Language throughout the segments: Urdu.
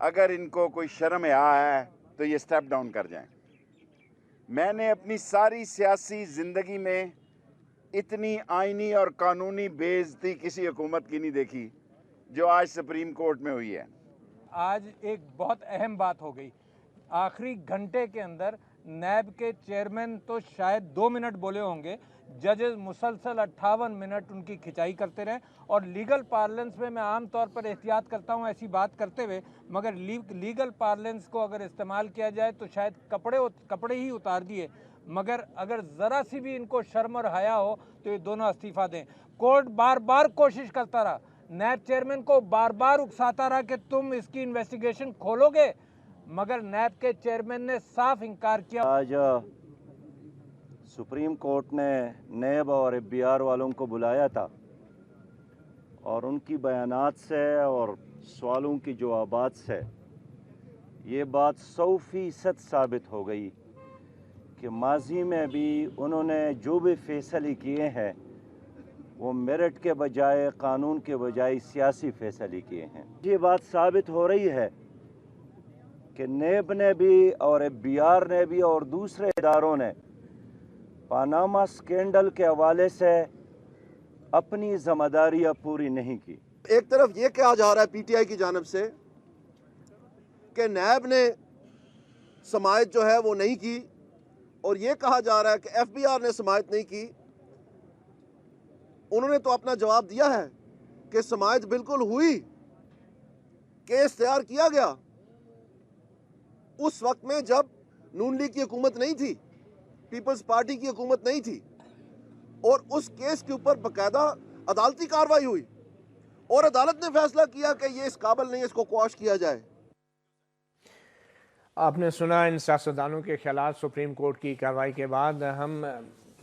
اگر ان کو کوئی شرم حیا ہے تو یہ سٹیپ ڈاؤن کر جائیں. میں نے اپنی ساری سیاسی زندگی میں اتنی آئینی اور قانونی بے عزتی کسی حکومت کی نہیں دیکھی جو آج سپریم کورٹ میں ہوئی ہے. آج ایک بہت اہم بات ہو گئی. آخری گھنٹے کے اندر نیب کے چیئرمین تو شاید 2 منٹ بولے ہوں گے، ججز مسلسل 58 منٹ ان کی کھچائی کرتے رہے. اور لیگل پارلنس میں عام طور پر احتیاط کرتا ہوں ایسی بات کرتے ہوئے، مگر لیگل پارلنس کو اگر استعمال کیا جائے تو شاید کپڑے ہی اتار دیے. مگر اگر ذرا سی بھی ان کو شرم اور حیا ہو تو یہ دونوں استعفیٰ دیں. کورٹ بار بار کوشش کرتا رہا، نیب چیئرمین کو بار بار اکساتا رہا کہ تم اس کی انویسٹیگیشن کھولو گے، مگر نیب کے چیئرمین نے صاف انکار کیا. آج سپریم کورٹ نے نیب اور ایف بی آر والوں کو بلایا تھا اور ان کی بیانات سے اور سوالوں کی جوابات سے یہ بات 100% ثابت ہو گئی کہ ماضی میں بھی انہوں نے جو بھی فیصلے کیے ہیں وہ میرٹ کے بجائے قانون کے بجائے سیاسی فیصلے کیے ہیں. یہ بات ثابت ہو رہی ہے کہ نیب نے بھی اور ایف بی آر نے بھی اور دوسرے اداروں نے پاناما سکینڈل کے حوالے سے اپنی ذمہ داریاں پوری نہیں کی. ایک طرف یہ کہا جا رہا ہے پی ٹی آئی کی جانب سے کہ نیب نے سماعت جو ہے وہ نہیں کی، اور یہ کہا جا رہا ہے کہ ایف بی آر نے سماعت نہیں کی. انہوں نے تو اپنا جواب دیا ہے کہ سماعت بالکل ہوئی، کیس تیار کیا گیا اس وقت میں جب نون لیگ کی حکومت نہیں تھی، پیپلز پارٹی کی حکومت نہیں تھی، اور اس کیس کے اوپر باقاعدہ عدالتی کارروائی ہوئی اور عدالت نے فیصلہ کیا کہ یہ اس قابل نہیں، اس کو قواش کیا جائے. آپ نے سنا ان سیاستدانوں کے خیالات سپریم کورٹ کی کارروائی کے بعد. ہم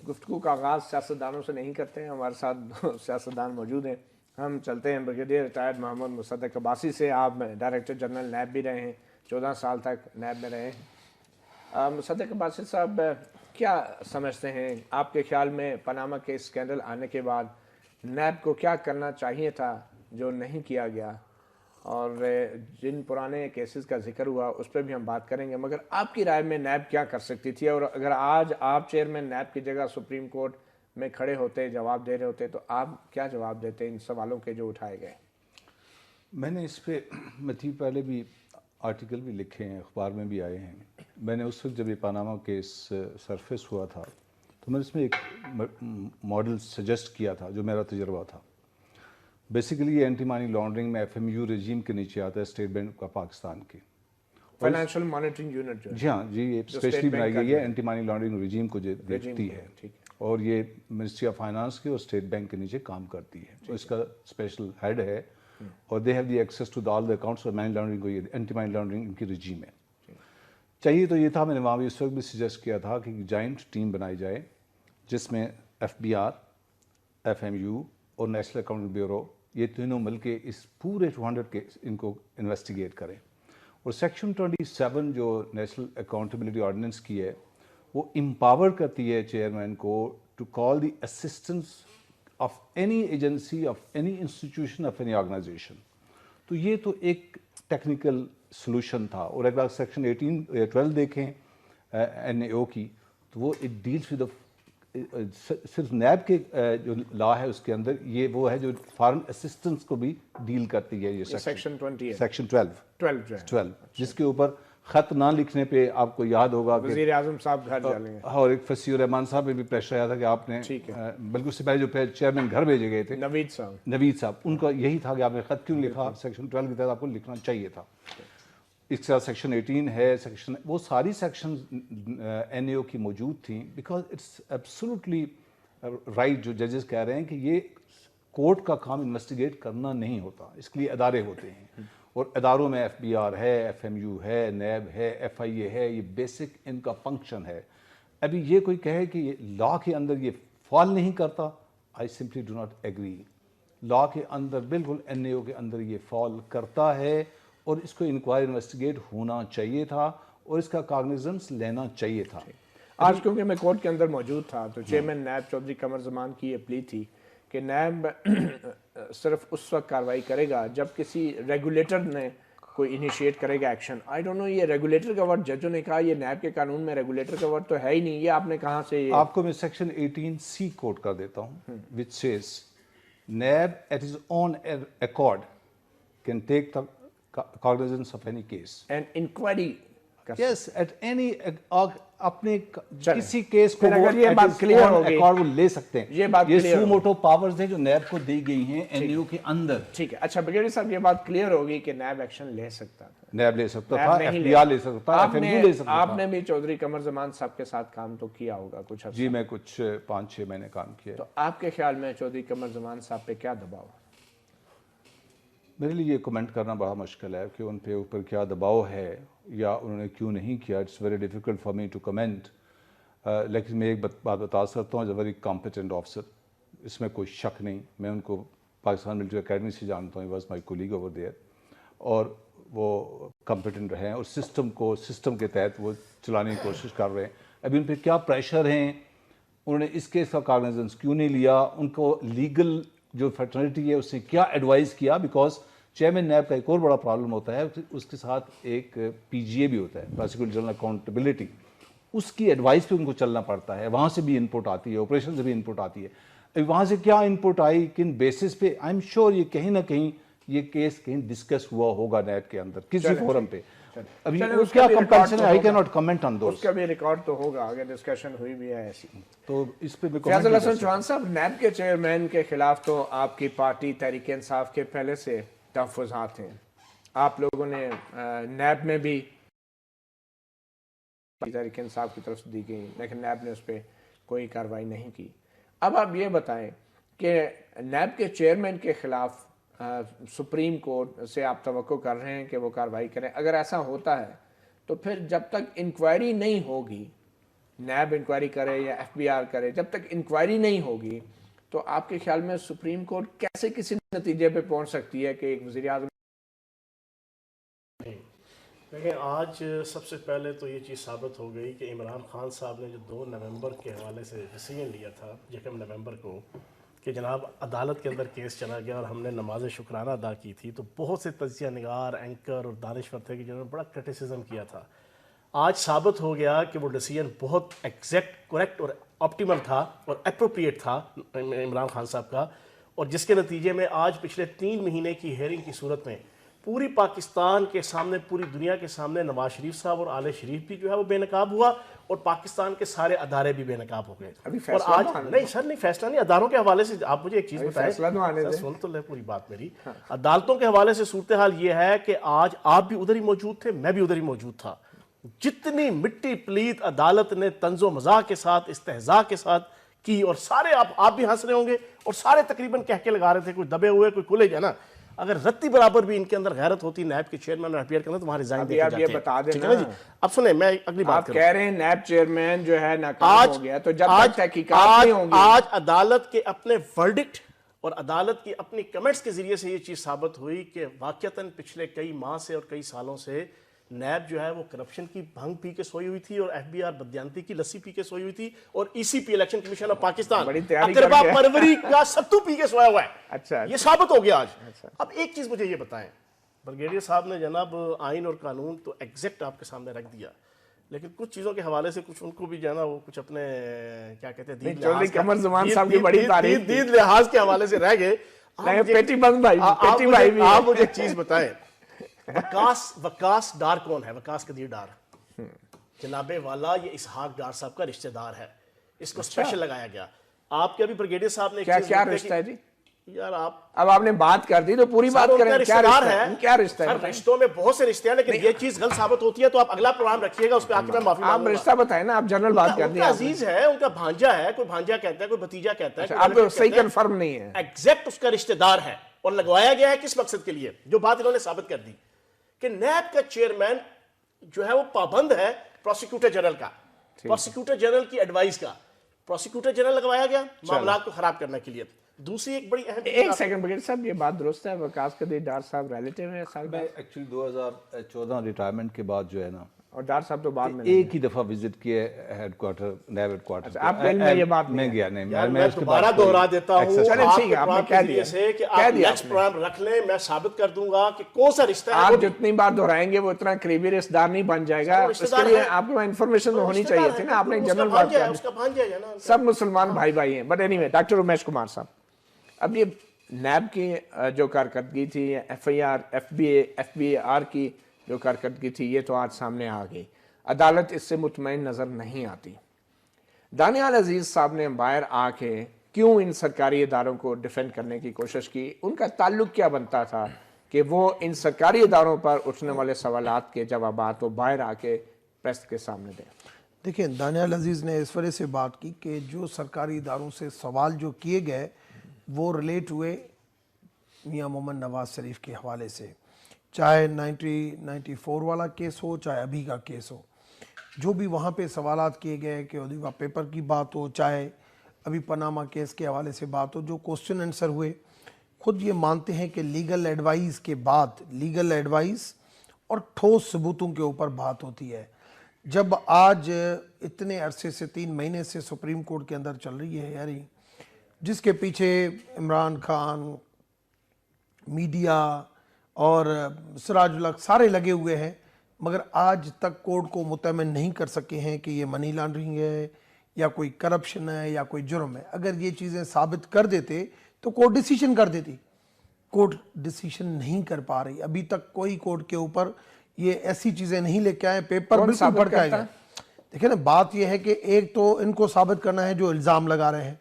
گفتگو کا آغاز سیاستدانوں سے نہیں کرتے ہیں، ہمارے ساتھ دو سیاستدان موجود ہیں. ہم چلتے ہیں بریگیڈیئر ریٹائرڈ محمد مصدق عباسی سے. آپ ڈائریکٹر جنرل نیب بھی رہے ہیں، 14 سال تک نیب میں رہے ہیں. مصدق عباسی صاحب، کیا سمجھتے ہیں آپ کے خیال میں پاناما کے اسکینڈل آنے کے بعد نیب کو کیا کرنا چاہیے تھا جو نہیں کیا گیا؟ اور جن پرانے کیسز کا ذکر ہوا اس پہ بھی ہم بات کریں گے، مگر آپ کی رائے میں نیب کیا کر سکتی تھی؟ اور اگر آج آپ چیئرمین نیب کی جگہ سپریم کورٹ میں کھڑے ہوتے، جواب دے رہے ہوتے، تو آپ کیا جواب دیتے ان سوالوں کے جو اٹھائے گئے؟ میں نے اس پہ متی پہلے بھی آرٹیکل بھی لکھے ہیں، اخبار میں بھی آئے ہیں. میں نے اس وقت جب یہ پاناما کیس سرفیس ہوا تھا تو میں نے اس میں ایک ماڈل سجیسٹ کیا تھا جو میرا تجربہ تھا. بیسیکلی یہ اینٹی مانی لانڈرنگ میں ایف ایم یو رجیم کے نیچے آتا ہے، اسٹیٹ بینک کا پاکستان کی فائنینشیل مانیٹرنگ یونٹ جو ہے. جی ہاں جی، یہ اسپیشلی بنائی گئی ہے اینٹی مانی لانڈرنگ رجیم کو دیکھتی ہے، اور یہ منسٹری آف فائنانس کی اور اسٹیٹ بینک کے نیچے کام کرتی ہے. تو اس کا اسپیشل ہیڈ ہے اور they have the access to all the accounts اور مانی لانڈرنگ کو، یہ اینٹی مانی لانڈرنگ ان کی رجیم ہے. چاہیے تو یہ تھا، میں نے وہاں بھی اس وقت بھی سجیسٹ کیا تھا کہ جوائنٹ ٹیم بنائی جائے جس میں F B R, F M U اور نیشنل اکاؤنٹنگ بیورو، یہ تینوں مل کے اس پورے 200 کے ان کو انویسٹیگیٹ کریں. اور سیکشن 27 جو نیشنل اکاؤنٹیبلٹی آرڈیننس کی ہے وہ امپاور کرتی ہے چیئرمین کو to call the assistance of any agency, of any institution, of any organization. تو یہ تو ایک ٹیکنیکل سلوشن تھا. اور اگر آپ سیکشن 12 دیکھیں این اے او کی تو وہ اٹ ڈیلس ود صرف نیب کے جو لا ہے اس کے اندر یہ وہ ہے جو فارن اسسٹنس کو بھی ڈیل کرتی ہے. یہ سیکشن 20 ہے، سیکشن 12 جس کے اوپر خط نہ لکھنے پہ آپ کو یاد ہوگا کہ وزیر اعظم صاحب گھر جالیں گے، اور ایک فصیح الرحمان صاحب میں بھی پریشر آیا تھا کہ آپ نے، بلکہ اس سے پہلے جو چیئرمین گھر بھیجے گئے تھے نوید صاحب، ان کا یہی تھا کہ آپ نے خط کیوں لکھا؟ سیکشن 12 کے تحت آپ کو لکھنا چاہیے تھا. اس کے ساتھ سیکشن 18 ہے، سیکشن وہ ساری سیکشن این اے او کی موجود تھیں، بیکاز اٹس ایبسولوٹلی رائٹ جو ججز کہہ رہے ہیں کہ یہ کورٹ کا کام انویسٹیگیٹ کرنا نہیں ہوتا، اس کے لیے ادارے ہوتے ہیں. اور اداروں میں ایف بی آر ہے، ایف ایم یو ہے، نیب ہے، ایف آئی اے ہے، یہ بیسک ان کا فنکشن ہے. ابھی یہ کوئی کہے کہ یہ لا کے اندر یہ فال نہیں کرتا، I simply do not agree. Law کے اندر بالکل این اے او کے اندر یہ فال کرتا ہے اور اس کو انکوائری انویسٹیگیٹ ہونا چاہیے تھا اور اس کا کاگنیزنس لینا چاہیے تھا. آج کیونکہ میں کورٹ کے اندر موجود تھا تو چیئرمین نیب چودھری قمر زمان کی یہ پلی تھی کہ نیب صرف اس وقت کارروائی کرے گا جب کسی ریگولیٹر نے کوئی انیشیٹ کرے گا ایکشن. آئی ڈونٹ نو یہ ریگولیٹر کا ورڈ ججوں نے کہا یہ نیب کے قانون میں ریگولیٹر کا ورڈ تو ہے ہی نہیں, یہ آپ نے کہاں سے؟ آپ کو میں سیکشن 18C کوٹ کر دیتا ہوں which says NAB at his own accord can take the cognizance of any case. And inquiry Yes, at any اپنے کسی کیس کو اگر یہ بات کلیئر ہوگی وہ لے سکتے ہیں. یہ بات یہ سو موٹو پاورز ہیں جو نیب کو دی گئی ہیں این یو کے اندر. ٹھیک ہے. اچھا بریگیڈیئر صاحب یہ بات کلیئر ہوگی کہ نیب ایکشن لے سکتا تھا, نیب لے سکتا تھا, ایف بی آر لے سکتا تھا, ایف ایم یو لے سکتا تھا. آپ نے بھی چودھری قمر زمان صاحب کے ساتھ کام تو کیا ہوگا کچھ؟ جی میں کچھ 5-6 مہینے کام کیا. تو آپ کے خیال میں چودھری قمر زمان صاحب پہ کیا دباؤ؟ میرے لیے یہ کمنٹ کرنا بڑا مشکل ہے کہ ان پہ اوپر کیا دباؤ ہے یا انہوں نے کیوں نہیں کیا. It's very difficult for me to comment. لیکن میں ایک بات بتا سکتا ہوں, as a very competent officer, اس میں کوئی شک نہیں. میں ان کو پاکستان ملٹری اکیڈمی سے جانتا ہوں, he was my colleague over there, اور وہ کمپیٹنٹ رہے ہیں اور سسٹم کے تحت وہ چلانے کی کوشش کر رہے ہیں. ابھی ان پہ کیا پریشر ہیں, انہوں نے اس کیس کا کاغذنس کیوں نہیں لیا, ان کو لیگل جو فیٹرنیٹی ہے اس نے کیا ایڈوائز کیا. بیکاز چیئرمین نیب کا ایک اور بڑا پرابلم ہوتا ہے, اس کے ساتھ ایک پی جی اے بھی ہوتا ہے, پراسیکیوٹر جنرل اکاؤنٹیبلٹی. اس کی ایڈوائس پہ ان کو چلنا پڑتا ہے, وہاں سے بھی انپٹ آتی ہے, آپریشن سے بھی انپٹ آتی ہے. ابھی وہاں سے کیا انپٹ آئی, کن بیسس پہ, آئی ایم شیور یہ کہیں نہ کہیں یہ کیس کہیں ڈسکس ہوا ہوگا نیب کے اندر کسی فورم پہ. ابھی اس کیا کمپیریزن ہے, I can not comment on those. اس کا بھی ریکارڈ تو ہوگا, اگر ڈسکشن ہوئی بھی ہے ایسی. تو اس پہ فیاض الحسن چوہان صاحب, نیب کے چیئرمین کے خلاف تو آپ کی پارٹی تحریک انصاف کے پہلے سے تحفظات ہیں. آپ لوگوں نے نیب میں بھی تحریک انصاف کی طرف سے دی گئی, لیکن نیب نے اس پہ کوئی کارروائی نہیں کی. اب آپ یہ بتائیں کہ نیب کے چیئرمین کے خلاف سپریم کورٹ سے آپ توقع کر رہے ہیں کہ وہ کارروائی کریں. اگر ایسا ہوتا ہے تو پھر جب تک انکوائری نہیں ہوگی, نیب انکوائری کرے یا ایف بی آر کرے, جب تک انکوائری نہیں ہوگی تو آپ کے خیال میں سپریم کورٹ کیسے کسی نتیجے پہ پہنچ سکتی ہے کہ ایک وزیر اعظم؟ دیکھیں, آج سب سے پہلے تو یہ چیز ثابت ہو گئی کہ عمران خان صاحب نے جو 2 نومبر کے حوالے سے ڈیسیژن لیا تھا, 1 نومبر کو, کہ جناب عدالت کے اندر کیس چلا گیا اور ہم نے نماز شکرانہ ادا کی تھی, تو بہت سے تجزیہ نگار, اینکر اور دانشور تھے کہ جنہوں نے بڑا کرٹیسزم کیا تھا. آج ثابت ہو گیا کہ وہ ڈیسیژن بہت ایگزیکٹ, کریکٹ اور آپٹیمل تھا اور اپروپریٹ تھا عمران خان صاحب کا, اور جس کے نتیجے میں آج پچھلے 3 مہینے کی ہیئرنگ کی صورت میں پوری پاکستان کے سامنے, پوری دنیا کے سامنے نواز شریف صاحب اور آل شریف بھی جو ہے وہ بے نقاب ہوا, اور پاکستان کے سارے ادارے بھی بے نقاب ہو گئے. اور آج نہیں سر, نہیں فیصلہ نہیں, اداروں کے حوالے سے آپ مجھے ایک چیز بتائیں, سن تو لے پوری بات میری. عدالتوں کے حوالے سے صورتحال یہ ہے کہ آج آپ بھی ادھر ہی موجود تھے, میں بھی ادھر ہی موجود تھا. جتنی مٹی پلیت عدالت نے طنز و مزاح کے ساتھ, استہزاء کے ساتھ کی, اور سارے آپ بھی ہنس رہے ہوں گے, اور سارے تقریباً کہہ کے لگا رہے تھے, کوئی دبے ہوئے, کوئی کھلے جا نا. اگر رتی برابر بھی ان کے اندر غیرت ہوتی نیب کے چیئرمین اور ایف بی آر کے اندر, تو وہاں ریزائن دے کے جاتے ہیں. بتا دیں نا جی. اب سنیں, میں اگلی بات آپ کہہ رہے ہیں نیب چیئرمین جو ہے ناکام ہو گیا, تو جب تک تحقیقات نہیں ہوں گی. آج عدالت کے اپنے ورڈکٹ اور عدالت کی اپنی کمنٹس کے ذریعے سے یہ چیز ثابت ہوئی کہ واقعتاً پچھلے کئی ماہ سے اور کئی سالوں سے نیب جو ہے وہ کرپشن کی بھنگ پی کے سوئی ہوئی تھی, اور ایف بی آر بدیانتی کی لسی پی کے سوئی ہوئی تھی, اور ای سی پی الیکشن کمیشن آف پاکستان اقربا پروری کا ستو پی کے سویا ہوا ہے. اچھا, یہ ثابت ہو گیا آج. اب ایک چیز مجھے یہ بتائیں, بریگیڈیئر صاحب نے جناب آئین اور قانون تو ایگزیکٹ آپ کے سامنے رکھ دیا, لیکن کچھ چیزوں کے حوالے سے کچھ ان کو بھی جانا, وہ کچھ اپنے کیا کہتے ہیں دید لحاظ کے حوالے سے رہ گئے. آپ مجھے ایک چیز بتائیں, وقاص ڈار کون ہے؟ وقاص قدیر ڈار جناب والا یہ اسحاق ڈار صاحب کا رشتہ دار ہے, اس کو اسپیشل لگایا گیا. آپ کے ابھی بریگیڈیئر صاحب نے کیا رشتہ ہے جی؟ یار اب آپ نے بات کر دی تو پوری بات کریں. کیا رشتہ ہے؟ رشتوں میں بہت سے رشتے ہیں, لیکن یہ چیز غلط ثابت ہوتی ہے تو آپ اگلا پروگرام رکھیے گا, اس پہ آ کے میں معافی مانگوں گا. آپ رشتہ بتائیں نا, آپ جنرل بات کر دیں. عزیز ہے, ان کا بھانجا ہے, کوئی بھانجا کہتا ہے, کوئی بھتیجا کہتا ہے, آپ کو صحیح کنفرم نہیں ہے. ایگزیکٹ اس کا رشتہ دار ہے, اور لگوایا گیا ہے کس مقصد کے لیے, جو بات انہوں نے ثابت کر دی کہ نیب کا چیئرمین جو ہے وہ پابند ہے پروسیکیوٹر جنرل کا, پروسیکیوٹر جنرل کی ایڈوائز کا. پروسیکیوٹر جنرل لگوایا گیا معاملات کو خراب کرنے کے لیے. دوسری ایک بڑی اہم, ایک سیکنڈ بریگیڈیئر صاحب, یہ بات درست ہے وقاص قدیر ڈار صاحب ریلیٹیو ہیں؟ میں ایکچولی 2014 ریٹائرمنٹ کے بعد جو ہے نا, اور ڈار صاحب تو بعد میں ایک ہی دفعہ وزٹ کیا headquarter NAB headquarter آپ کے علم میں یہ بات میں گیا نہیں میں دوبارہ دوہرا دیتا ہوں چلیں آپ ٹھیک ہے، آپ نے کہہ دیا سے کہ آپ نیکسٹ پروگرام رکھ لیں، میں ثابت کر دوں گا کہ کون سا رشتہ ہے. آپ جتنی بار دہرائیں گے وہ اتنا قریبی رشتہ دار نہیں بن جائے گا. اس کے لیے آپ کو انفارمیشن ہونی چاہیے تھی نا. آپ نے جنرل بات کر اس کا بھانجا ہے نا. سب مسلمان بھائی بھائی ہیں. But any way doctor Amish Kumar صاحب، اب یہ نیب کی جو کارکردگی تھی، ایف بی اے آر کی جو کارکردگی تھی، یہ تو آج سامنے آ گئی. عدالت اس سے مطمئن نظر نہیں آتی. دانیال عزیز صاحب نے باہر آ کے کیوں ان سرکاری اداروں کو ڈیفینڈ کرنے کی کوشش کی؟ ان کا تعلق کیا بنتا تھا کہ وہ ان سرکاری اداروں پر اٹھنے والے سوالات کے جوابات وہ باہر آ کے پریس کے سامنے دیں؟ دیکھیں، دانیال عزیز نے اس وجہ سے بات کی کہ جو سرکاری اداروں سے سوال جو کیے گئے وہ ریلیٹ ہوئے میاں محمد نواز شریف کے حوالے سے، چاہے 94 والا کیس ہو، چاہے ابھی کا کیس ہو. جو بھی وہاں پہ سوالات کیے گئے کہ عدیوہ پیپر کی بات ہو، چاہے ابھی پاناما کیس کے حوالے سے بات ہو، جو کوسچن آنسر ہوئے، خود یہ مانتے ہیں کہ لیگل ایڈوائز کے بعد لیگل ایڈوائز اور ٹھوس ثبوتوں کے اوپر بات ہوتی ہے. جب آج اتنے عرصے سے 3 مہینے سے سپریم کورٹ کے اندر چل رہی ہے ہیئرنگ، جس کے پیچھے عمران خان، میڈیا اور سراج الحق سارے لگے ہوئے ہیں، مگر آج تک کورٹ کو مطمئن نہیں کر سکے ہیں کہ یہ منی لانڈرنگ ہے یا کوئی کرپشن ہے یا کوئی جرم ہے. اگر یہ چیزیں ثابت کر دیتے تو کورٹ ڈیسیشن کر دیتی. کورٹ ڈیسیشن نہیں کر پا رہی. ابھی تک کوئی کورٹ کے اوپر یہ ایسی چیزیں نہیں لے کے آئے. پیپر بالکل بھڑکائے گئے. دیکھیں نا، بات یہ ہے کہ ایک تو ان کو ثابت کرنا ہے جو الزام لگا رہے ہیں،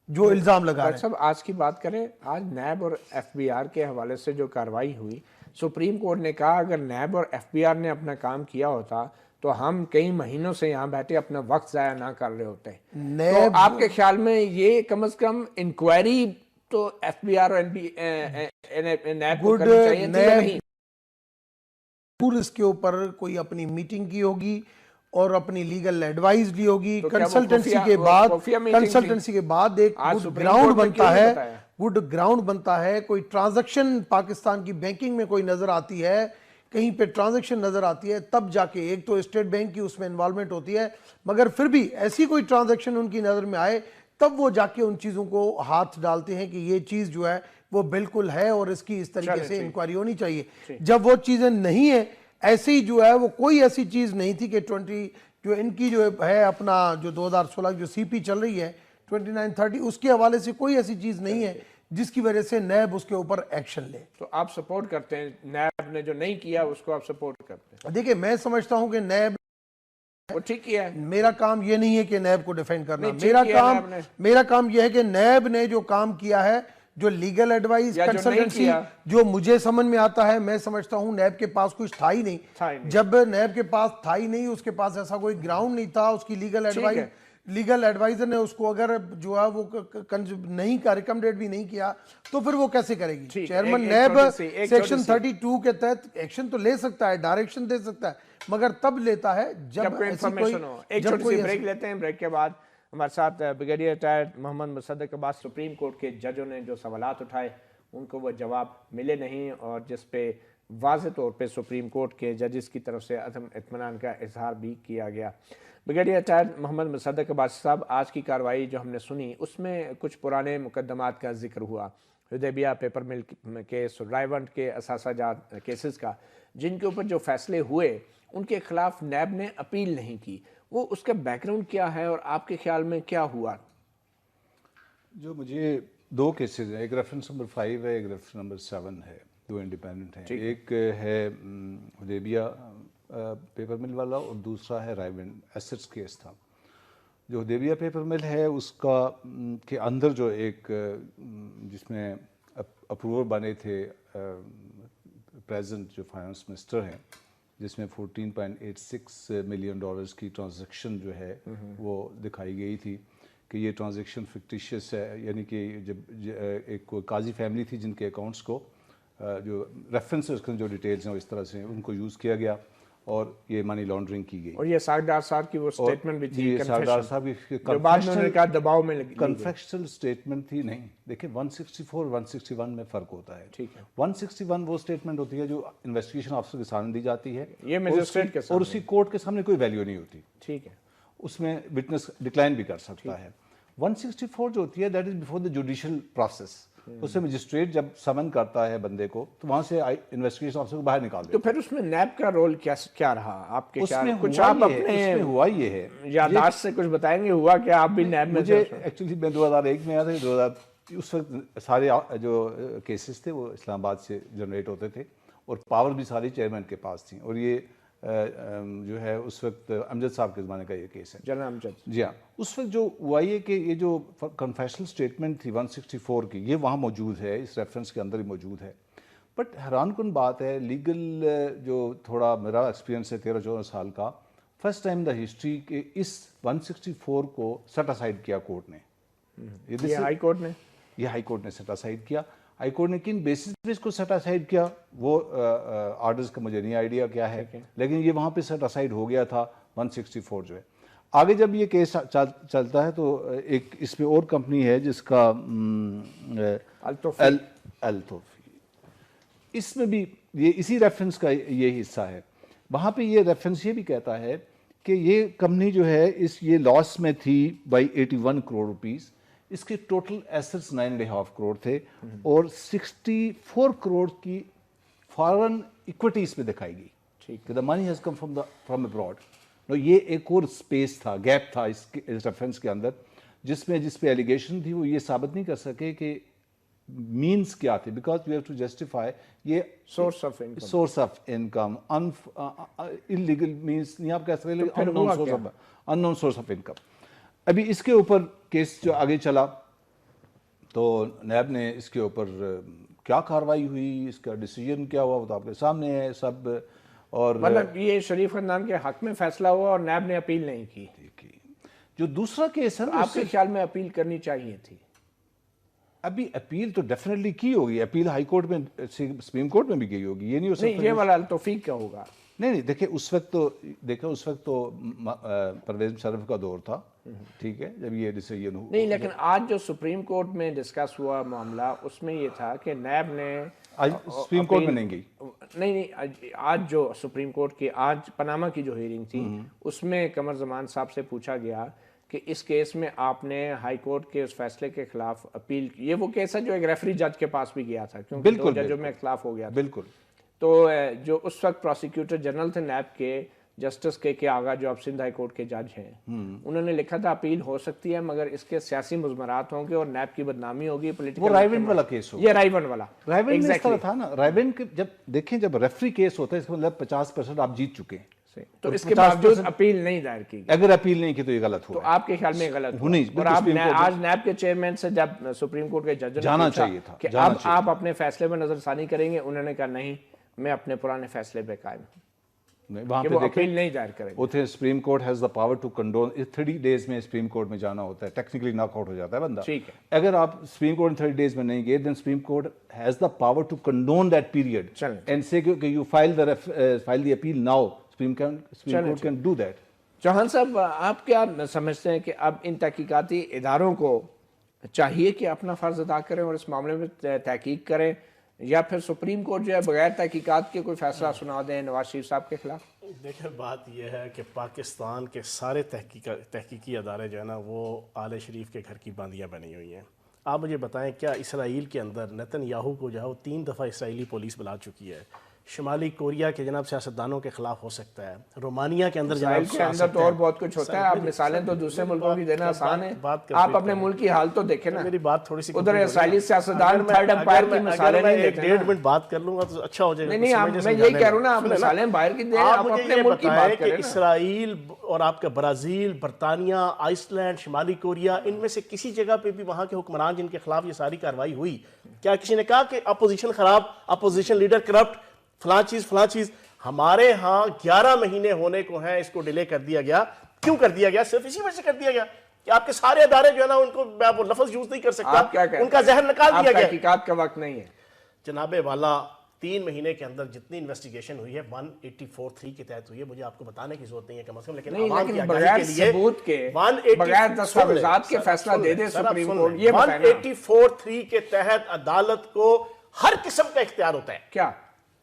جو الزام لگا رہے ہیں. صاحب آج کی بات کریں، آج نیب اور ایف بی آر کے حوالے سے جو کارروائی ہوئی، سپریم کورٹ نے کہا اگر نیب اور ایف بی آر نے اپنا کام کیا ہوتا تو ہم کئی مہینوں سے یہاں بیٹھے اپنا وقت ضائع نہ کر رہے ہوتے. تو آپ کے خیال میں یہ کم از کم انکوائری تو ایف بی آر اور نیب کو کرنی چاہیے تھی یا نہیں؟ اس کے اوپر کوئی اپنی میٹنگ کی ہوگی اور اپنی لیگل ایڈوائز لی ہوگی. کنسلٹنسی کے بعد ایک گڈ گراؤنڈ بنتا ہے، گڈ گراؤنڈ بنتا ہے. کوئی ٹرانزیکشن پاکستان کی بینکنگ میں کوئی نظر آتی ہے، کہیں پہ ٹرانزیکشن نظر آتی ہے، تب جا کے ایک تو اسٹیٹ بینک کی اس میں انوالومنٹ ہوتی ہے، مگر پھر بھی ایسی کوئی ٹرانزیکشن ان کی نظر میں آئے تب وہ جا کے ان چیزوں کو ہاتھ ڈالتے ہیں کہ یہ چیز جو ہے وہ بالکل ہے اور اس کی اس طریقے سے انکوائری ہونی چاہیے. جب وہ چیزیں نہیں ہیں، ایسے ہی جو ہے وہ کوئی ایسی چیز نہیں تھی کہ جو ان کی جو ہے اپنا جو 2016 جو سی پی چل رہی ہے 2930 اس کے حوالے سے کوئی ایسی چیز نہیں ہے جس کی وجہ سے نیب اس کے اوپر ایکشن لے. تو آپ سپورٹ کرتے ہیں نیب نے جو نہیں کیا اس کو آپ سپورٹ کرتے ہیں؟ دیکھیں، میں سمجھتا ہوں کہ نیب وہ ٹھیک کیا ہے. میرا کام یہ نہیں ہے کہ نیب کو ڈیفینڈ کرنا. میرا کام یہ ہے کہ نیب نے جو کام کیا ہے، جو لیگل ایڈوائز کنسلٹنسی، جو مجھے سمجھ میں آتا ہے، میں سمجھتا ہوں نیب کے پاس کچھ تھا ہی نہیں. جب نیب کے پاس تھا ہی نہیں، اس کے پاس ایسا کوئی گراؤنڈ نہیں تھا، اس کی لیگل ایڈوائزر نے اس کو اگر جو ہے وہ نہیں کا ریکمنڈیٹ بھی نہیں کیا تو پھر وہ کیسے کرے گی؟ چیئرمن نیب سیکشن 32 کے تحت ایکشن تو لے سکتا ہے، ڈائریکشن دے سکتا ہے، مگر تب لیتا ہے جب کوئی انفارمیشن ہو. ایک چھوٹی سی بریک لیتے ہیں. بریک کے بعد ہمارے ساتھ بریگیڈیئر ریٹائرڈ محمد مصدق عباس. سپریم کورٹ کے ججوں نے جو سوالات اٹھائے ان کو وہ جواب ملے نہیں، اور جس پہ واضح طور پہ سپریم کورٹ کے ججز کی طرف سے عدم اطمینان کا اظہار بھی کیا گیا. بریگیڈیئر ریٹائرڈ محمد مصدق عباس صاحب، آج کی کارروائی جو ہم نے سنی اس میں کچھ پرانے مقدمات کا ذکر ہوا، حدیبیہ پیپر مل کیس، رائیونٹ کے اثاثہ جات کیسز کا، جن کے اوپر جو فیصلے ہوئے ان کے خلاف نیب نے اپیل نہیں کی. وہ اس کا بیک گراؤنڈ کیا ہے اور آپ کے خیال میں کیا ہوا؟ جو مجھے 2 کیسز ہیں، ایک ریفرنس نمبر 5 ہے، ایک ریفرنس نمبر 7 ہے، 2 انڈیپینڈنٹ ہیں. ایک ہے حدیبیہ پیپر مل والا اور دوسرا ہے رائیونٹ ایسٹس کیس تھا. جو حدیبیہ پیپر مل ہے اس کا کے اندر جو ایک جس میں اپروور بنے تھے پریزنٹ جو فائنانس منسٹر ہیں، جس میں $14.86 ملین کی ٹرانزیکشن جو ہے وہ دکھائی گئی تھی کہ یہ ٹرانزیکشن فکٹیشیس ہے. یعنی کہ جب ایک قاضی فیملی تھی جن کے اکاؤنٹس کو جو ریفرنسز جو ڈیٹیلز ہیں اس طرح سے ان کو یوز کیا گیا اور یہ منی لانڈرنگ کی گئی. اور یہ ساگدار صاحب کی وہ سٹیٹمنٹ بھی تھی, یہ ساگدار صاحب جو بعد میں انہوں نے کہا دباؤ میں کنفیکشنل سٹیٹمنٹ تھی. نہیں دیکھیں 164 161 میں فرق ہوتا ہے. ٹھیک ہے, 161 وہ سٹیٹمنٹ ہوتی ہے جو انویسٹیگیشن آفیسر کے سامنے دی جاتی ہے, یہ میجسٹریٹ کے سامنے, اور اسی کورٹ کے سامنے کوئی ویلیو نہیں ہوتی. ٹھیک ہے, اس میں وٹنس ڈکلائن بھی کر سکتا ہے. 164 جو ہوتی ہے that is before the judicial process. اس میں مجسٹریٹ جب سمن کرتا ہے بندے کو تو وہاں سے انویسٹیگیشن آفیسر کو باہر نکال دیتا ہے. تو پھر اس میں نیب کا رول کیا رہا آپ کے خیال میں؟ کچھ آپ اس میں ہوا یہ ہے, یادداشت سے کچھ بتائیں گے ہوا کہ آپ بھی نیب میں؟ مجھے ایکچولی میں 2001 میں آیا تھا. اس وقت سارے جو کیسز تھے وہ اسلام آباد سے جنریٹ ہوتے تھے اور پاور بھی ساری چیئرمین کے پاس تھیں. اور یہ جو ہے اس وقت امجد صاحب کے زمانے کا یہ کیس ہے, جنرل امجد. جی ہاں, اس وقت جو ہوا یہ کہ یہ جو کنفیشنل سٹیٹمنٹ تھی 164 کی, یہ وہاں موجود ہے, اس ریفرنس کے اندر ہی موجود ہے. بٹ حیران کن بات ہے, لیگل جو تھوڑا میرا ایکسپیرینس ہے 13-14 سال کا, فرسٹ ٹائم دا ہسٹری کہ اس 164 کو سیٹ اسائڈ کیا کورٹ نے. یہ ہائی کورٹ نے, یہ ہائی کورٹ نے سیٹ اسائڈ کیا. ہائی کورٹ نے کن بیسس پہ اس کو سیٹ اسائڈ کیا وہ آرڈرز کا مجھے نہیں آئیڈیا کیا ہے, لیکن یہ وہاں پہ سیٹ اسائڈ ہو گیا تھا 164 جو ہے. آگے جب یہ کیس چلتا ہے تو ایک اس پہ اور کمپنی ہے جس کا التوفی, اس میں بھی یہ اسی ریفرنس کا یہ حصہ ہے. وہاں پہ یہ ریفرنس یہ بھی کہتا ہے کہ یہ کمپنی جو ہے یہ لاس میں تھی بائی 81 کروڑ روپیز. اس کے ٹوٹل ایسٹس 9.5 کروڑ تھے اور 64 کروڑ کی فارن اکویٹی اس میں دکھائی گئی. ٹھیک ہے, the money has come from abroad. یہ ایک اور اسپیس تھا, گیپ تھا اس ریفرنس کے اندر, جس پہ ایلیگیشن تھی وہ یہ ثابت نہیں کر سکے کہ مینس کیا تھے, because we have to justify یہ source of income. Illegal means نہیں آپ کہہ سکتے, اننون سورس آف انکم. ابھی اس کے اوپر کیس جو آگے چلا تو نیب نے اس کے اوپر کیا کارروائی ہوئی, اس کا ڈیسیجن کیا ہوا وہ تو آپ کے سامنے ہے سب. اور مطلب یہ شریف خاندان کے حق میں فیصلہ ہوا اور نیب نے اپیل نہیں کی. جو دوسرا کیس ہے آپ کے خیال میں اپیل کرنی چاہیے تھی؟ ابھی اپیل تو ڈیفینیٹلی کی ہوگی, اپیل ہائی کورٹ میں سپریم کورٹ میں بھی گئی ہوگی, یہ نہیں ہو سکتا. یہ والا التوفیق کیا ہوگا؟ نہیں دیکھیں اس وقت تو پرویز مشرف کا دور تھا, ٹھیک ہے, جب یہ ڈیسیژن ہوا. نہیں لیکن آج جو سپریم کورٹ میں ڈسکس ہوا معاملہ اس میں یہ تھا کہ نیب نے سپریم کورٹ میں نہیں گئی. نہیں, آج جو سپریم کورٹ کی آج پاناما کی جو ہیئرنگ تھی اس میں قمر زمان صاحب سے پوچھا گیا کہ اس کیس میں آپ نے ہائی کورٹ کے اس فیصلے کے خلاف اپیل کی. یہ وہ کیس ہے جو ایک ریفری جج کے پاس بھی گیا تھا کیونکہ دو ججوں میں اختلاف ہو گیا تھا. بالکل. تو جو اس وقت پروسیکیوٹر جنرل تھے نیب کے, جسٹس کے آغا جو اب سندھ ہائی کورٹ کے جج ہیں, انہوں نے لکھا تھا اپیل ہو سکتی ہے مگر اس کے سیاسی مضمرات ہوں گے اور نیب کی بدنامی ہوگی. وہ رائیون والا کیس ہوگا, یہ رائیون والا. رائیون میں اس طرح تھا نا, رائیون کے جب دیکھیں جب ریفری کیس ہوتا ہے اس کا مطلب 50% آپ جیت چکے ہیں, تو اس کے باوجود اپیل نہیں دائر کی گئی. اگر اپیل نہیں کی تو یہ غلط ہوا. تو آپ کے خیال میں غلط ہوا, اور آپ آج نیب کے چیئرمین سے جب سپریم کورٹ کے جج نے جانا چاہیے تھا کہ اب آپ اپنے فیصلے میں نظر ثانی کریں گے, انہوں نے کہا نہیں میں اپنے پرانے فیصلے پہ قائم ہوں, وہاں پہ اپیل نہیں دائر کریں. اتنے supreme court has the power to condone. 30 days میں سپریم کورٹ میں جانا ہوتا ہے, ٹیکنیکلی ناک آؤٹ ہو جاتا ہے بندہ. ٹھیک ہے, اگر آپ سپریم کورٹ 30 days میں نہیں گئے then Supreme court has the power to condone that period and say کہ you file the appeal now. Supreme Court can do that. Chauhan صاحب آپ کیا سمجھتے ہیں کہ اب ان تحقیقاتی اداروں کو چاہیے کہ اپنا فرض ادا کریں اور اس معاملے میں تحقیق کریں, یا پھر سپریم کورٹ جو ہے بغیر تحقیقات کے کوئی فیصلہ سنا دیں نواز شریف صاحب کے خلاف؟ دیکھیں بات یہ ہے کہ پاکستان کے سارے تحقیقی ادارے جو ہے نا وہ آل شریف کے گھر کی باندیاں بنی ہوئی ہیں. آپ مجھے بتائیں کیا اسرائیل کے اندر نیتن یاہو کو جو ہے وہ 3 دفعہ اسرائیلی پولیس بلا چکی ہے. شمالی کوریا کے جناب سیاستدانوں کے خلاف ہو سکتا ہے, رومانیہ کے اندر اسرائیل کے اندر تو اور بہت کچھ ہوتا ہے. آپ مثالیں تو دوسرے ملکوں کی دینا آسان ہے, آپ اپنے ملک کی حال تو دیکھیں نا. میری بات تھوڑی سی ادھر اسرائیلی سیاستدان تھرڈ امپائر کی مثالیں نہیں دیتے. 1.5 منٹ بات کر لوں گا تو اچھا ہو جائے گا. نہیں میں یہی کہہ رہا ہوں نا, آپ مثالیں باہر کی دیں, آپ اپنے ملک کی بات کریں. اسرائیل اور آپ کا برازیل, برطانیہ, آئس لینڈ, شمالی کوریا, ان میں سے کسی جگہ پہ بھی وہاں کے حکمران جن کے خلاف یہ ساری کارروائی ہوئی, کیا کسی نے کہا کہ اپوزیشن خراب, اپوزیشن لیڈر کرپٹ, فلاں چیز؟ ہمارے ہاں 11 مہینے ہونے کو ہیں, اس کو ڈیلے کر دیا گیا. کیوں کر دیا گیا؟ صرف اسی وجہ سے کر دیا گیا کہ آپ کے سارے ادارے جو ہے نا ان کو وہ لفظ یوز نہیں کر سکتا, ان کا ذہن نکال دیا گیا. تحقیقات کا وقت نہیں ہے جناب والا, 3 مہینے کے اندر جتنی انویسٹیگیشن ہوئی ہے 184(3) کے تحت ہوئی ہے. مجھے آپ کو بتانے کی ضرورت نہیں ہے کم از کم, لیکن عوام کی آگاہی کے لیے ثبوت کے بغیر دستاویزات کے فیصلہ دے دے سپریم کورٹ, یہ 184(3) کے تحت عدالت کو ہر قسم کا اختیار ہوتا ہے. کیا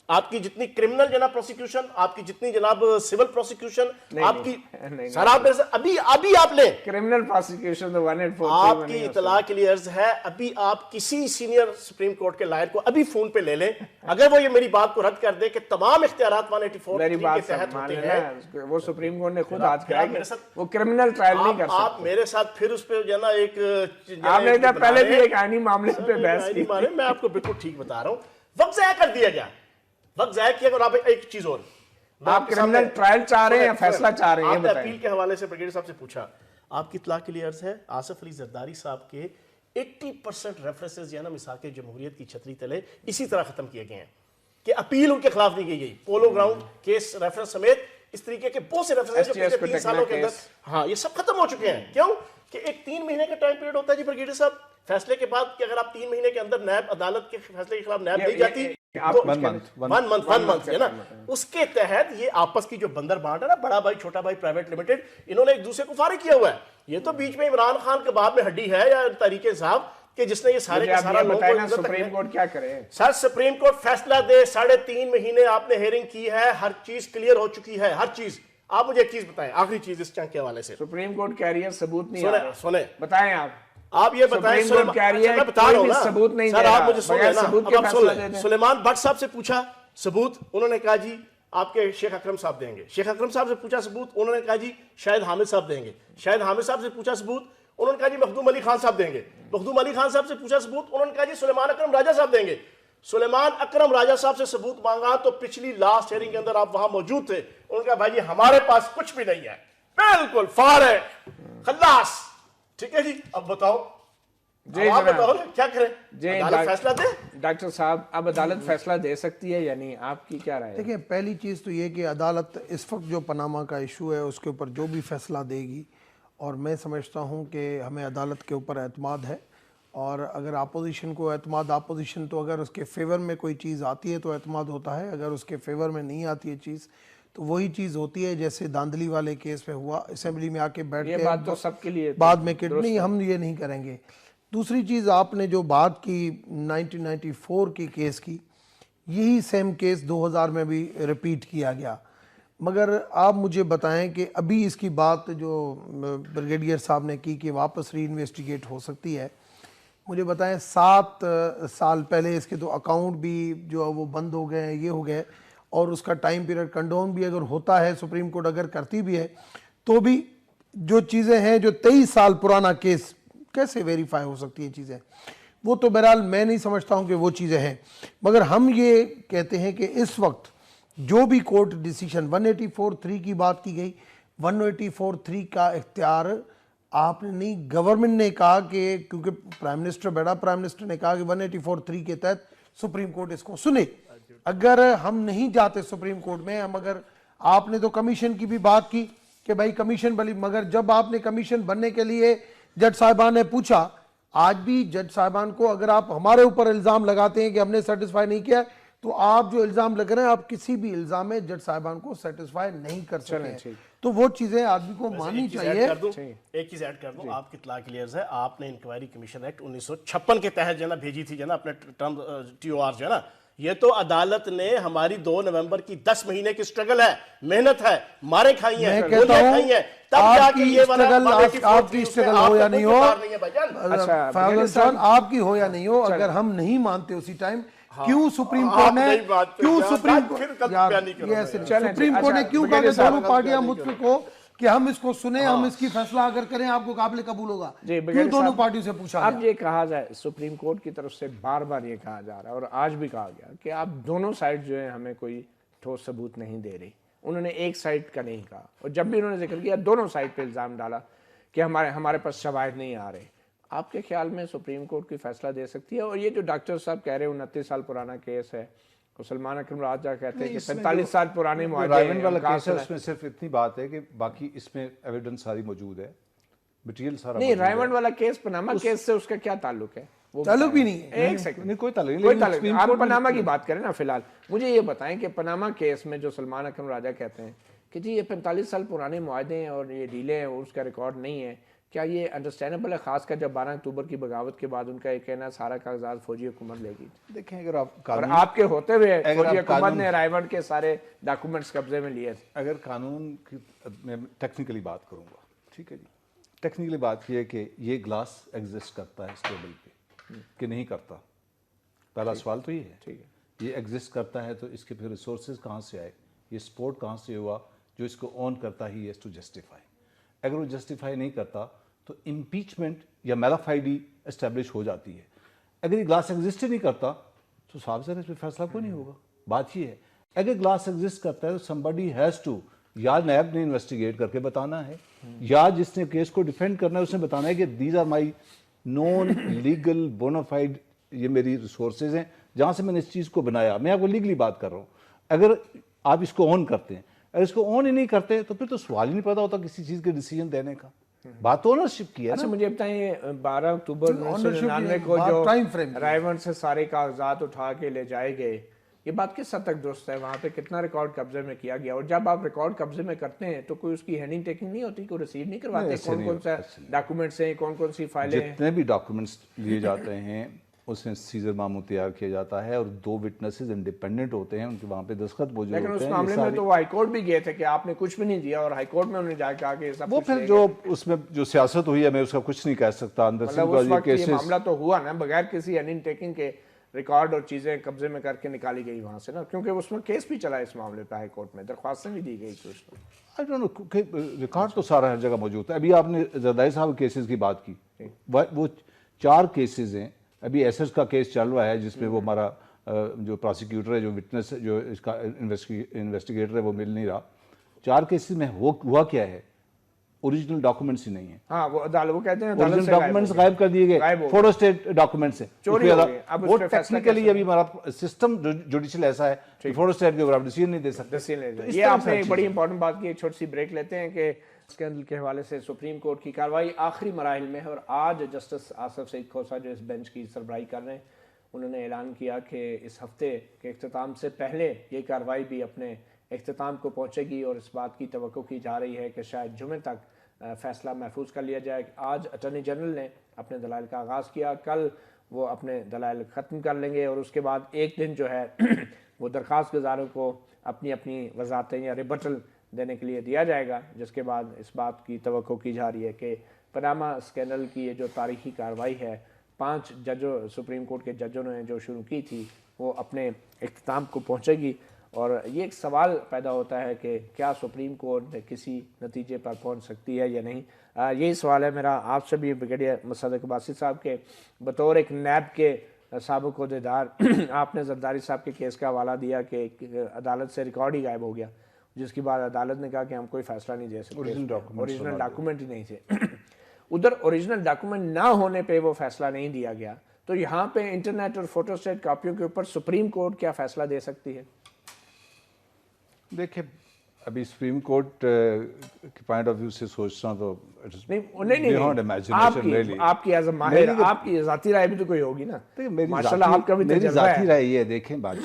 آپ کی جتنی کرمنل جناب پروسیکیوشن, آپ کی جتنی جناب سول پروسیکیوشن, آپ کی سر آپ میرے سے ابھی آپ لیں کرمنل پروسیکیوشن تو 184 آپ کی اطلاع کے لیے عرض ہے, ابھی آپ کسی سینئر سپریم کورٹ کے لائر کو ابھی فون پہ لے لیں, اگر وہ یہ میری بات کو رد کر دے کہ تمام اختیارات 184(3) کے تحت ہوتے ہیں. وہ سپریم کورٹ نے خود آج کہا کہ وہ کرمنل ٹرائل نہیں کر سکتے. آپ میرے ساتھ پھر اس پہ جو ہے نا ایک آپ نے پہلے بھی ایک آئینی معاملے پہ بحث کی. میں آپ کو بالکل ٹھیک بتا رہا ہوں, وقت ضائع کر دیا گیا, وقت ضائع کیا. اور آپ ایک چیز اور, آپ کرمنل ٹرائل چاہ رہے ہیں یا فیصلہ چاہ رہے ہیں, آپ نے اپیل کے حوالے سے بریگیڈیئر صاحب سے پوچھا, آپ کی اطلاع کے لیے عرض ہے آصف علی زرداری صاحب کے 80% ریفرنسز یا نا مساق جمہوریت کی چھتری تلے اسی طرح ختم کیے گئے ہیں کہ اپیل ان کے خلاف نہیں کی گئی. پولو گراؤنڈ کیس ریفرنس سمیت اس طریقے کے بہت سے ریفرنس جو پچھلے 3 سالوں کے اندر, ہاں یہ سب ختم ہو چکے ہیں. کیوں کہ ایک 3 مہینے کا ٹائم پیریڈ ہوتا ہے جی بریگیڈیئر صاحب فیصلے کے بعد, کہ اگر آپ 3 مہینے کے اندر نیب عدالت کے فیصلے کے خلاف نیب نہیں جاتی, 1 منتھ ہے نا, اس کے تحت یہ آپس کی جو بندر بانٹ ہے نا, بڑا بھائی چھوٹا بھائی پرائیویٹ لمیٹڈ, انہوں نے ایک دوسرے کو فارغ کیا ہوا ہے. یہ تو بیچ میں عمران خان کباب میں ہڈی ہے یا تحریک انصاف کہ جس نے یہ سارے کا سارا سپریم کورٹ کیا کرے. سر سپریم کورٹ فیصلہ دے, 3.5 مہینے آپ نے ہیئرنگ کی ہے, ہر چیز کلیئر ہو چکی ہے, ہر چیز. آپ مجھے ایک چیز بتائیں, آخری چیز اس چنک کے حوالے سے, سپریم کورٹ کہہ رہی ہے ثبوت نہیں, سنیں بتائیں آپ یہ بتائیں, میں بتا رہا ہوں نا سر, آپ مجھے سن لیں. سلیمان بٹ صاحب سے پوچھا ثبوت, انہوں نے کہا جی آپ کے شیخ اکرم صاحب دیں گے. شیخ اکرم صاحب سے پوچھا ثبوت, انہوں نے کہا جی شاہد حامد صاحب دیں گے. شاہد حامد صاحب سے پوچھا ثبوت, انہوں نے کہا جی مخدوم علی خان صاحب دیں گے. مخدوم علی خان صاحب سے پوچھا ثبوت, انہوں نے کہا جی سلیمان اکرم راجہ صاحب دیں گے. سلیمان اکرم راجہ صاحب سے ثبوت مانگا تو پچھلی لاسٹ ہیئرنگ کے اندر آپ وہاں موجود تھے, انہوں نے کہا بھائی جی ہمارے پاس کچھ بھی نہیں ہے, بالکل فارغ خلاص. ٹھیک ہے جی, اب بتاؤ آپ بتاؤ کیا کریں, عدالت فیصلہ دے. ڈاکٹر صاحب اب عدالت فیصلہ دے سکتی ہے یا نہیں, آپ کی کیا رائے ہے؟ دیکھیں پہلی چیز تو یہ کہ عدالت اس وقت جو پاناما کا ایشو ہے اس کے اوپر جو بھی فیصلہ دے گی, اور میں سمجھتا ہوں کہ ہمیں عدالت کے اوپر اعتماد ہے, اور اگر اپوزیشن کو اعتماد, اپوزیشن تو اگر اس کے فیور میں کوئی چیز آتی ہے تو اعتماد ہوتا ہے, اگر اس کے فیور میں نہیں آتی ہے چیز تو وہی چیز ہوتی ہے جیسے داندلی والے کیس پہ ہوا, اسمبلی میں آ کے بیٹھ کے, یہ بات تو سب کے لیے بعد میں نہیں ہم یہ نہیں کریں گے. دوسری چیز آپ نے جو بات کی 1994 کی کیس کی, یہی سیم کیس 2000 میں بھی ریپیٹ کیا گیا, مگر آپ مجھے بتائیں کہ ابھی اس کی بات جو بریگیڈیئر صاحب نے کی کہ واپس ری انویسٹیگیٹ ہو سکتی ہے, مجھے بتائیں 7 سال پہلے اس کے تو اکاؤنٹ بھی جو وہ بند ہو گئے ہیں, یہ ہو گئے, اور اس کا ٹائم پیریڈ کنڈون بھی اگر ہوتا ہے, سپریم کورٹ اگر کرتی بھی ہے تو بھی جو چیزیں ہیں جو 23 سال پرانا کیس کیسے ویریفائی ہو سکتی ہیں چیزیں, وہ تو بہرحال میں نہیں سمجھتا ہوں کہ وہ چیزیں ہیں. مگر ہم یہ کہتے ہیں کہ اس وقت جو بھی کورٹ ڈیسیشن 184(3) کی بات کی گئی, 184(3) کا اختیار آپ نے نہیں, گورنمنٹ نے کہا کہ کیونکہ پرائم منسٹر بیٹھا, پرائم منسٹر نے کہا کہ 184(3) کے تحت سپریم کورٹ اس کو سنے. اگر ہم نہیں جاتے سپریم کورٹ میں, ہم اگر آپ نے تو کمیشن کی بھی بات کی کہ بھائی کمیشن بلی, مگر جب آپ نے کمیشن بننے کے لیے جج صاحبان نے پوچھا, آج بھی جج صاحبان کو اگر آپ ہمارے اوپر الزام لگاتے ہیں کہ ہم نے سیٹسفائی نہیں کیا, تو آپ جو الزام لگ رہے ہیں آپ کسی بھی الزام میں جج صاحبان کو سیٹسفائی نہیں کر سکتے ہیں. تو وہ چیزیں آدمی کو ماننی چاہیے. ایک چیز ایڈ کر دوں, آپ کی اطلاع کلیئرز ہے, آپ نے انکوائری کمیشن ایکٹ 1956 کے تحت جو ہے نا بھیجی تھی جو ہے نا اپنے ٹرم TOR جو ہے نا, یہ تو عدالت نے ہماری 2 نومبر کی 10 مہینے کی سٹرگل ہے, محنت ہے, مارے کھائی ہیں, گولیاں کھائی ہیں, تب جا کے یہ آپ کی سٹرگل ہو یا نہیں ہو, فیضل صاحب آپ کی ہو یا نہیں ہو, اگر ہم نہیں مانتے اسی ٹائم, کیوں سپریم کورٹ نے سپریم کورٹ نے کیوں کہا کہ دونوں پارٹیاں متفق ہو کہ ہم اس کو سنیں, ہم اس کی فیصلہ اگر کریں آپ کو قابل قبول ہوگا, کیوں دونوں پارٹیوں سے پوچھا گیا؟ اب یہ کہا جائے, سپریم کورٹ کی طرف سے بار بار یہ کہا جا رہا ہے اور آج بھی کہا گیا کہ آپ دونوں سائڈ جو ہے ہمیں کوئی ٹھوس ثبوت نہیں دے رہی. انہوں نے ایک سائڈ کا نہیں کہا, اور جب بھی انہوں نے ذکر کیا دونوں سائڈ پہ الزام ڈالا کہ ہمارے پاس شواہد نہیں آ رہے. آپ کے خیال میں سپریم کورٹ کی فیصلہ دے سکتی ہے؟ اور یہ جو ڈاکٹر صاحب کہہ رہے ہیں 29 سال پرانا کیس ہے, سلمان اکرم راجہ کہتے ہیں کہ 45 سال پرانے معاہدے ہیں. رائمنڈ والا کیس ہے, اس میں صرف اتنی بات ہے کہ باقی اس میں ایویڈنس ساری موجود ہے, مٹیریل سارا نہیں. رائمنڈ والا کیس پاناما کیس سے اس کا کیا تعلق ہے؟ وہ تعلق بھی نہیں ہے. ایک سیکنڈ نہیں کوئی تعلق کوئی نہیں. تعلق نہیں. آپ پاناما کی بات کریں نا فی الحال. مجھے یہ بتائیں کہ پاناما کیس میں جو سلمان اکرم راجہ کہتے ہیں کہ جی یہ 45 سال پرانے معاہدے ہیں اور یہ ڈیلے ہیں اور اس کا ریکارڈ نہیں ہے, کیا یہ انڈرسٹینڈیبل ہے؟ خاص کر جب 12 اکتوبر کی بغاوت کے بعد ان کا یہ کہنا سارا کاغذات فوجی حکومت لے گی. دیکھیں اگر آپ اور آپ کے ہوتے ہوئے فوجی حکومت نے رائے کے سارے ڈاکومنٹس قبضے میں لیے. اگر قانون کی میں ٹیکنیکلی بات کروں گا, ٹھیک ہے جی, ٹیکنیکلی بات یہ ہے کہ یہ گلاس ایگزسٹ کرتا ہے اس ٹیبل پہ کہ نہیں کرتا. پہلا سوال تو یہ ہے, ٹھیک ہے, یہ ایگزسٹ کرتا ہے تو اس کے پھر ریسورسز کہاں سے آئے, یہ سپورٹ کہاں سے ہوا جو اس کو اون کرتا ہی ہے ٹو جسٹیفائی. اگر وہ جسٹیفائی نہیں کرتا تو امپیچمنٹ یا میلافائڈی اسٹیبلش ہو جاتی ہے. اگر یہ گلاس ایگزسٹ نہیں کرتا تو صاحب سر اس پہ فیصلہ کوئی نہیں ہوگا. بات یہ ہے اگر گلاس ایگزسٹ کرتا ہے تو somebody has to, یا نیب نے انویسٹیگیٹ کر کے بتانا ہے, یا جس نے کیس کو ڈیفینڈ کرنا ہے اس نے بتانا ہے کہ these are my known legal bona fide, یہ میری ریسورسز ہیں جہاں سے میں نے اس چیز کو بنایا. میں آپ کو لیگلی بات کر رہا ہوں. اگر آپ اس کو آن کرتے ہیں, اگر اس کو آن ہی نہیں کرتے تو پھر تو سوال ہی نہیں پیدا ہوتا کسی چیز کے ڈیسیجن دینے کا. بات اونرشپ کی ہے. اچھا مجھے بتائیں 12 اکتوبر 1999 کو جو رائے سے سارے کاغذات اٹھا کے لے جائے گئے, یہ بات کس حد تک درست ہے؟ وہاں پہ کتنا ریکارڈ قبضے میں کیا گیا؟ اور جب آپ ریکارڈ قبضے میں کرتے ہیں تو کوئی اس کی ہینڈنگ ٹیکنگ نہیں ہوتی, کوئی ریسیو نہیں کرواتے کون کون سا ڈاکومنٹس ہیں, کون کون سی فائلیں ہیں؟ جتنے بھی ڈاکومنٹس لیے جاتے ہیں اس میں سیزر معمول تیار کیا جاتا ہے اور 2 وٹنسز انڈیپینڈنٹ ہوتے ہیں, ان کے وہاں پہ دستخط موجود ہوتے ہیں. لیکن اس معاملے میں تو وہ ہائی کورٹ بھی گئے تھے کہ آپ نے کچھ بھی نہیں دیا, اور ہائی کورٹ میں انہوں نے جا کے کہا کہ سب وہ پھر جو اس میں جو سیاست ہوئی ہے میں اس کا کچھ نہیں کہہ سکتا. اندر سے اس وقت یہ معاملہ تو ہوا نا بغیر کسی ہینڈنگ ٹیکنگ کے ریکارڈ اور چیزیں قبضے میں کر کے نکالی گئی وہاں سے نا, کیونکہ اس میں کیس بھی چلا اس معاملے پہ ہائی کورٹ میں, درخواستیں بھی دی گئی کچھ. ریکارڈ تو سارا ہر جگہ موجود ہے. ابھی آپ نے زرداری صاحب کیسز کی بات کی, وہ 4 کیسز ہیں. ابھی ایسس کا کیس چل رہا ہے جس میں وہ ہمارا جو پراسیکیوٹر ہے, جو وٹنس جو اس کا انویسٹیگیٹر ہے وہ مل نہیں رہا. 4 کیسز میں ہوا کیا ہے, اوریجنل ڈاکومنٹس ہی نہیں ہیں. ہاں وہ کہتے ہیں اوریجنل ڈاکومنٹس غائب کر دیے گئے, فوٹو اسٹیٹ ڈاکومنٹس ہیں, چوری ہو گئی. اب وہ ٹیکنیکلی ابھی ہمارا سسٹم جوڈیشل ایسا ہے کہ فوٹو اسٹیٹ کے اوپر آپ ڈیسیژن نہیں دے سکتے. یہ آپ نے ایک بڑی امپورٹنٹ بات کی. ایک چھوٹی سی بریک لیتے ہیں کہ اسکینڈل کے حوالے سے سپریم کورٹ کی کارروائی آخری مراحل میں ہے, اور آج جسٹس آصف سعید کھوسہ جو اس بینچ کی سربراہی کر رہے ہیں انہوں نے اعلان کیا کہ اس ہفتے کے اختتام سے پہلے یہ کارروائی بھی اپنے اختتام کو پہنچے گی, اور اس بات کی توقع کی جا رہی ہے کہ شاید جمعے تک فیصلہ محفوظ کر لیا جائے. آج اٹارنی جنرل نے اپنے دلائل کا آغاز کیا, کل وہ اپنے دلائل ختم کر لیں گے, اور اس کے بعد ایک دن جو ہے وہ درخواست گزاروں کو اپنی اپنی وضاحتیں یا ریبٹل دینے کے لیے دیا جائے گا, جس کے بعد اس بات کی توقع کی جا رہی ہے کہ پاناما اسکینڈل کی یہ جو تاریخی کارروائی ہے 5 ججوں سپریم کورٹ کے ججوں نے جو شروع کی تھی وہ اپنے اختتام کو پہنچے گی. اور یہ ایک سوال پیدا ہوتا ہے کہ کیا سپریم کورٹ کسی نتیجے پر پہنچ سکتی ہے یا نہیں. یہی سوال ہے میرا آپ سے بھی بریگیڈیئر مصدق عباسی صاحب کے بطور ایک نیب کے سابق عہدیدار. آپ نے زرداری صاحب کے کیس کا حوالہ دیا کہ عدالت سے ریکارڈ ہی غائب ہو گیا, جس کے بعد عدالت نے کہا کہ ہم کوئی فیصلہ نہیں دے سکتے, اوریجنل ڈاکومنٹ ہی نہیں تھے. ادھر اوریجنل ڈاکومنٹ نہ ہونے پہ وہ فیصلہ نہیں دیا گیا, تو یہاں پہ انٹرنیٹ اور فوٹو اسٹیٹ کاپیوں کے اوپر سپریم کورٹ کیا فیصلہ دے سکتی ہے؟ دیکھیں ابھی سپریم کورٹ کے پوائنٹ آف ویو سے سوچنا تو آپ کی ایز اے ماہر آپ کی ذاتی رائے بھی تو کوئی ہوگی نا. ماشاءاللہ آپ کا بھی تجربہ ہے. ذاتی رائے یہ دیکھیں بات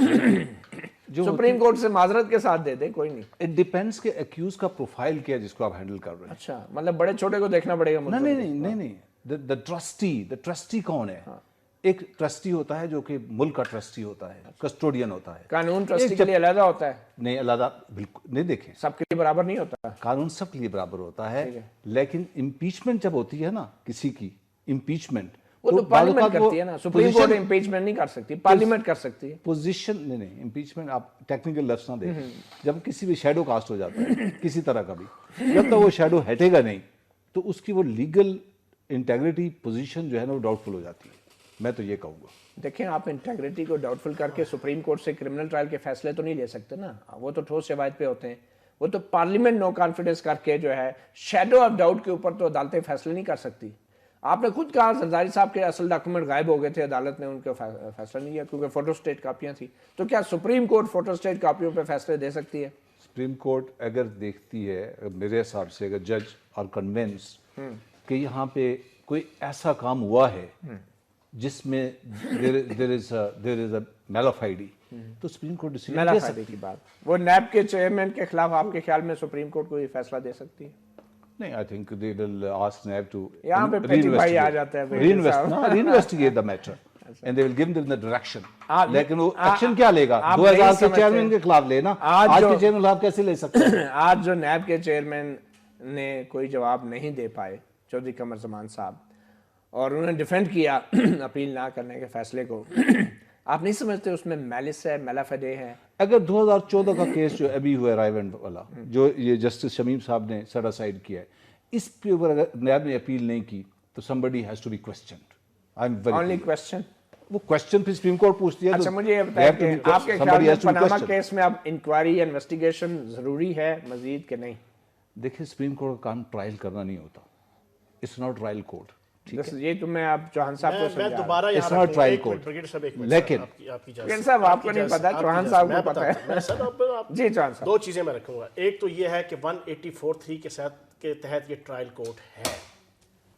جو سپریم کورٹ سے معذرت کے ساتھ دے دے کوئی نہیں. اٹ ڈیپینڈس کہ ایکیوز کا پروفائل کیا ہے جس کو آپ ہینڈل کر رہے ہیں. اچھا مطلب بڑے چھوٹے کو دیکھنا پڑے گا. نہیں ٹرسٹی کون ہے. ایک ٹرسٹی ہوتا ہے جو کہ ملک کا ٹرسٹی ہوتا ہے, کسٹوڈین ہوتا ہے. قانون ٹرسٹی کے لیے علیحدہ ہوتا ہے؟ نہیں, علیحدہ بالکل نہیں. دیکھیں سب کے لیے برابر نہیں ہوتا. قانون سب کے لیے برابر ہوتا ہے, لیکن امپیچمنٹ جب ہوتی ہے نا کسی کی امپیچمنٹ, وہ تو پارلیمنٹ کرتی ہے نا. سپریم کورٹ امپیچمنٹ نہیں کر سکتی, پارلیمنٹ کر سکتی ہے. پوزیشن نہیں, امپیچمنٹ آپ ٹیکنیکل لفظ نہ دیکھیں. جب کسی بھی شیڈو کاسٹ ہو جاتا ہے کسی طرح کا بھی, جب تک وہ شیڈو ہٹے گا نہیں تو اس کی وہ لیگل انٹیگریٹی پوزیشن جو ہے نا وہ ڈاؤٹ فل ہو جاتی ہے. میں تو یہ کہوں گا. دیکھیں آپ انٹیگریٹی کو ڈاؤٹ فل کر کے سپریم کورٹ سے کرمنل ٹرائل کے فیصلے تو نہیں لے سکتے نا, وہ تو ٹھوس شواہد پہ ہوتے ہیں. وہ تو پارلیمنٹ نو کانفیڈنس کر کے جو ہے شیڈو آف ڈاؤٹ کے اوپر تو عدالتیں فیصلے نہیں کر سکتی. آپ نے خود کہا زرداری صاحب کے اصل ڈاکومنٹ غائب ہو گئے تھے, عدالت نے ان کو فیصلہ نہیں کیا کیونکہ فوٹو اسٹیٹ کاپیاں تھیں. تو کیا سپریم کورٹ فوٹو اسٹیٹ کاپیوں پہ فیصلے دے سکتی ہے؟ سپریم کورٹ اگر دیکھتی ہے میرے حساب سے, اگر جج اور کنونس کہ یہاں پہ کوئی ایسا کام ہوا ہے جس میں there is a malafide, تو سپریم کورٹ ڈیسیژن میلا فائدے کی بات، وہ نیب کے چیئرمین کے خلاف آپ کے خیال میں سپریم کورٹ کو یہ فیصلہ دے سکتی ہے؟ نہیں, I think they will ask NAB to یہاں پہ پیٹی بھائی آ جاتا ہے, reinvestigate the matter and they will give them the direction. لیکن وہ ایکشن کیا لے گا؟ 2000 کے چیئرمین کے خلاف لینا, آج کے چیئرمین خلاف کیسے لے سکتے ہیں؟ آج جو نیب کے چیئرمین نے کوئی جواب نہیں دے پائے, چودھری قمر زمان صاحب, اور انہوں نے ڈیفینڈ کیا اپیل نہ کرنے کے فیصلے کو, آپ نہیں سمجھتے اس میں میلس ہے, میلافیڈے ہے؟ اگر 2014 کا کیس جو ابھی ہوا ہے رائے ونڈ والا, جو یہ جسٹس شمیم صاحب نے سیٹ اسائڈ کیا ہے, اس پہ اگر نیب نے اپیل نہیں کی تو somebody has to be questioned. I'm very only question. وہ کوشچن پھر سپریم کورٹ پوچھتی ہے. اچھا مجھے یہ بتائیں کہ آپ کے خیال میں پاناما کیس میں اب انکوائری انویسٹیگیشن ضروری ہے مزید کہ نہیں؟ دیکھیں سپریم کورٹ کا کام ٹرائل کرنا نہیں ہوتا, اٹس ناٹ ٹرائل کورٹ. یہ تو میں آپ چوہان صاحب کو میں دوبارہ It's not trial court. لیکن لیکن صاحب آپ کو نہیں پتا, چوہان صاحب کو پتا ہے. جی چوہان صاحب, دو چیزیں میں رکھوں گا. ایک تو یہ ہے کہ 184(3) کے تحت یہ ٹرائل کورٹ ہے.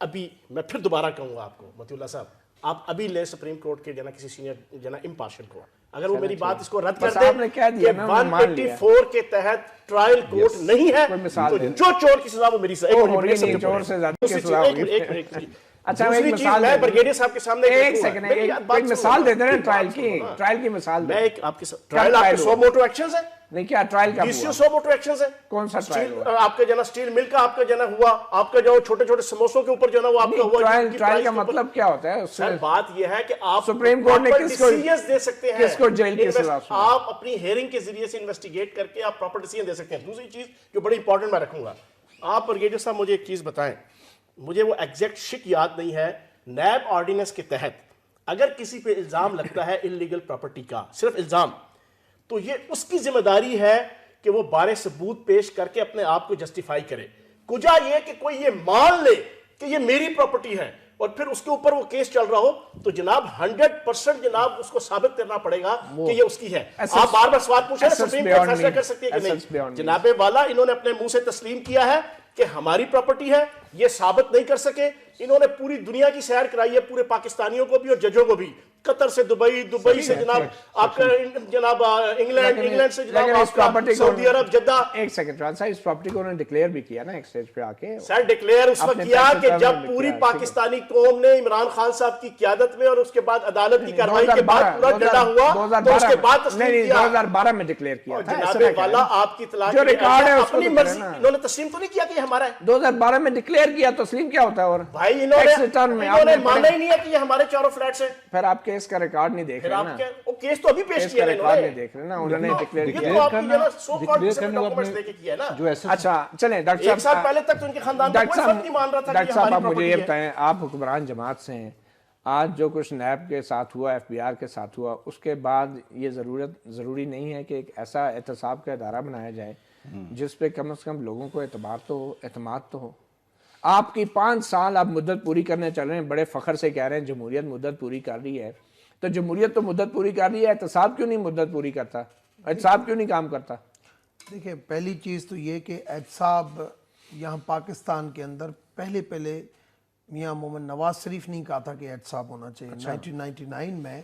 ابھی میں پھر دوبارہ کہوں گا آپ کو متی اللہ صاحب, آپ ابھی لیں سپریم کورٹ کے جنا کسی سینئر جنا امپارشل کو, اگر وہ میری بات اس کو رد کر دے کہ 184 کے تحت ٹرائل کورٹ نہیں ہے تو جو چور کی سزا وہ میری سزا. چور سے زیادہ کی سزا ہوگی. اچھا دوسری چیز میں بریگیڈیئر صاحب کے سامنے ایک سیکنڈ ایک مثال دے دیں ٹرائل کی مثال میں ایک آپ کے ٹرائل آپ کے 100 موٹر ایکشنز ہیں. نہیں کیا ٹرائل کا DCO 100 موٹر ایکشنز ہیں. کون سا ٹرائل آپ کا جنا سٹیل مل کا آپ کا جنا ہوا, آپ کا جو چھوٹے چھوٹے سموسوں کے اوپر جو نا وہ آپ کا ہوا. ٹرائل کا مطلب کیا ہوتا ہے؟ سر بات یہ ہے کہ آپ سپریم کورٹ نے کس کو ڈیسیژن دے سکتے ہیں, کس کو جیل کی سزا, آپ اپنی ہیئرنگ کے ذریعے سے انویسٹیگیٹ کر کے آپ پراپر ڈیسیژن دے سکتے ہیں. دوسری چیز جو بڑی امپورٹنٹ میں رکھوں گا, آپ بریگیڈیئر صاحب مجھے ایک چیز بتائیں, مجھے وہ ایگزیکٹ شک یاد نہیں ہے, نیب آرڈیننس کے تحت اگر کسی پہ الزام لگتا ہے انلیگل پراپرٹی کا, صرف الزام, تو یہ اس کی ذمہ داری ہے کہ وہ بارے ثبوت پیش کر کے اپنے آپ کو جسٹیفائی کرے. کجا یہ کہ کوئی یہ مان لے کہ یہ میری پراپرٹی ہے اور پھر اس کے اوپر وہ کیس چل رہا ہو, تو جناب 100% جناب اس کو ثابت کرنا پڑے گا کہ یہ اس کی ہے. آپ بار بار سوال پوچھ رہے ہیں سپریم کورٹ فیصلہ کر سکتی ہے کہ نہیں. جناب والا انہوں نے اپنے منہ سے تسلیم کیا ہے کہ ہماری پراپرٹی ہے, یہ ثابت نہیں کر سکے. انہوں نے پوری دنیا کی سیر کرائی ہے, پورے پاکستانیوں کو بھی اور ججوں کو بھی, قطر سے دبئی, دبئی سے جناب آپ کا جناب انگلینڈ, انگلینڈ سے جناب آپ کا سعودی عرب, جدہ. ایک سیکنڈ چوہان صاحب, اس پراپرٹی کو انہوں نے ڈکلیئر بھی کیا نا ایک سٹیج پہ آ کے. سر ڈکلیئر اس وقت کیا کہ جب پوری پاکستانی قوم نے عمران خان صاحب کی قیادت میں اور اس کے بعد عدالت کی کارروائی کے بعد پورا ڈٹا ہوا تو اس کے بعد تسلیم کیا. 2012 میں ڈکلیئر کیا تھا. جناب والا آپ کی اطلاع جو ریکارڈ ہے اپنی مرضی, انہوں نے تسلیم تو نہیں کیا کہ ہمارا ہے. 2012 میں ڈکلیئر کیا, تسلیم کیا ہوتا ہے؟ اور بھائی انہوں نے مانا ہی نہیں ہے کہ یہ ہمارے چاروں فلیٹس ہیں. پھر آپ کیس کا ریکارڈ نہیں دیکھ رہے نا, وہ کیس تو ابھی پیش کیا ہے ریکارڈ نہیں دیکھ رہے نا, انہوں نے ڈکلیئر کیا. اچھا چلیں ڈاکٹر صاحب, ایک سال پہلے تک تو ان کے خاندان کا کوئی فرق نہیں مان رہا تھا. ڈاکٹر صاحب آپ مجھے یہ بتائیں, آپ حکمران جماعت سے ہیں, آج جو کچھ نیب کے ساتھ ہوا, FBR کے ساتھ ہوا, اس کے بعد یہ ضروری نہیں ہے کہ ایک ایسا احتساب کا ادارہ بنایا جائے جس پہ کم از کم لوگوں کو اعتماد تو ہو. آپ کی 5 سال آپ مدت پوری کرنے چل رہے ہیں, بڑے فخر سے کہہ رہے ہیں جمہوریت مدت پوری کر رہی ہے, تو جمہوریت تو مدت پوری کر رہی ہے, احتساب کیوں نہیں مدت پوری کرتا, احتساب کیوں نہیں کام کرتا؟ دیکھیں پہلی چیز تو یہ کہ احتساب یہاں پاکستان کے اندر پہلے میاں محمد نواز شریف نہیں کہا تھا کہ احتساب ہونا چاہیے. 1999 میں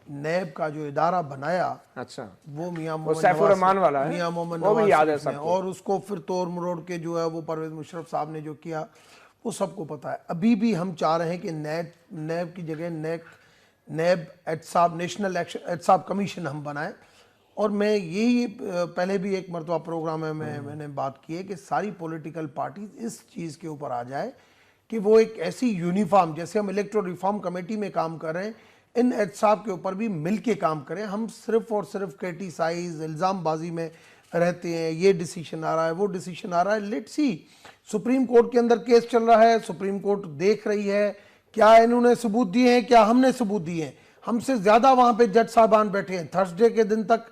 نیب کا جو ادارہ بنایا, اچھا وہ میاں سیف الرحمان والا ہے, میاں محمد وہ بھی یاد ہے نواز سب نے, کو, اور اس کو پھر توڑ مروڑ کے جو ہے وہ پرویز مشرف صاحب نے جو کیا وہ سب کو پتا ہے. ابھی بھی ہم چاہ رہے ہیں کہ نیب کی جگہ نیب احتساب نیشنل احتساب کمیشن ہم بنائیں. اور میں یہی پہلے بھی ایک مرتبہ پروگرام میں نے بات کی ہے کہ ساری پولیٹیکل پارٹیز اس چیز کے اوپر آ جائے کہ وہ ایک ایسی یونیفارم, جیسے ہم الیکٹرل ریفارم کمیٹی میں کام کر رہے ہیں, ان احتساب کے اوپر بھی مل کے کام کریں. ہم صرف اور صرف کرٹیسائز, الزام بازی میں رہتے ہیں, یہ ڈیسیشن آ رہا ہے, وہ ڈیسیشن آ رہا ہے. لیٹس سی, سپریم کورٹ کے اندر کیس چل رہا ہے, سپریم کورٹ دیکھ رہی ہے کیا انہوں نے ثبوت دیے ہیں, کیا ہم نے ثبوت دیے ہیں. ہم سے زیادہ وہاں پہ جج صاحبان بیٹھے ہیں. تھرسڈے کے دن تک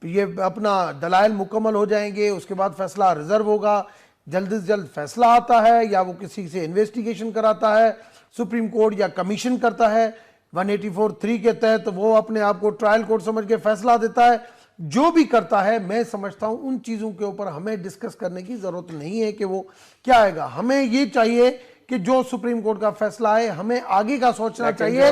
یہ اپنا دلائل مکمل ہو جائیں گے, اس کے بعد فیصلہ ریزرو ہوگا, جلد از جلد فیصلہ آتا ہے یا وہ کسی سے انویسٹیگیشن کراتا ہے سپریم کورٹ یا کمیشن کرتا ہے 184(3) کے تحت, وہ اپنے آپ کو ٹرائل کورٹ سمجھ کے فیصلہ دیتا ہے. جو بھی کرتا ہے میں سمجھتا ہوں ان چیزوں کے اوپر ہمیں ڈسکس کرنے کی ضرورت نہیں ہے کہ وہ کیا آئے گا. ہمیں یہ چاہیے کہ جو سپریم کورٹ کا فیصلہ ہے ہمیں آگے کا سوچنا چاہیے.